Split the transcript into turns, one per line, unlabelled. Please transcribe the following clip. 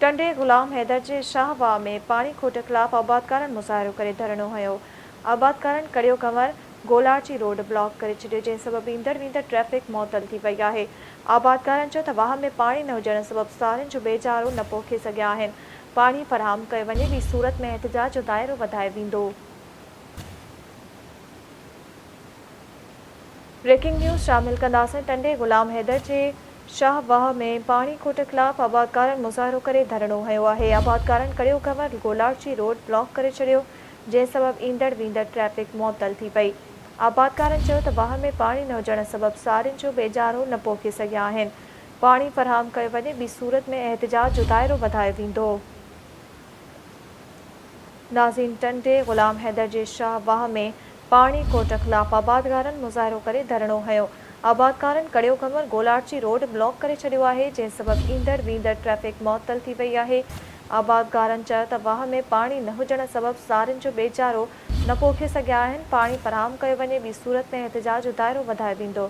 टंडे गुलाम हैदर जे शाहवाह में पानी खोट खिलाफ आबादकारनि मुज़ाहिरो करे धरणो हयो। आबादकारनि कड़ियो कंवर गोलाची रोड ब्लॉक करे छॾियो, जंहिं सबबि ईंदड़ वेंदड़ ट्रैफ़िक मुअतल थी वई आहे। आबादकारनि चयो त वाह में पाणी न हुजण सबबि सारियुनि जो बेचारो न पोखे सघिया आहिनि। पाणी फ़राहम कयो वञे, ॿी सूरत में एहतिजाज जो दाइरो वधाए वेंदो। ब्रेकिंग न्यूज़ शामिल कंदासीं। टंडे गुलाम हैदर जे शाहवाह में पाणी खोट खिलाफ आबादकारनि मुज़ाहिरो करे धरणो हयो आहे। आबादकारनि कड़ियो कंवर गोलाची रोड ब्लॉक करे छॾियो, जंहिं सबबि ईंदड़ वेंदड़ ट्रैफ़िक मुअतल थी पई। आबादकारनि चयो त वाह में पाणी न हुजण सबबि सारियुनि जो बेचारो न पोखे सघिया आहिनि। पाणी फ़राहम कयो वञे, ॿी सूरत में एहतिजाज जो दाइरो वधाए वेंदो। नाज़रीन, टंडे गुलाम हैदर जे शाहवाह में पाणी खोट खिलाफ आबादकारनि मुज़ाहिरो करे धरणो हयो। आबादकारनि कड़ियो कंवर गोलाची रोड ब्लॉक करे छॾियो आहे, जंहिं सबबि ईंदड़ वेंदड़ ट्रैफ़िक मुअतल थी वई आहे। आबादकारनि चयो त वाह में पाणी न हुजण सबबि सारियुनि जो बेचारो न पोखे सघिया आहिनि। पाणी फ़राहम कयो वञे, ॿी सूरत में एहतिजाज जो दाइरो वधाए वेंदो।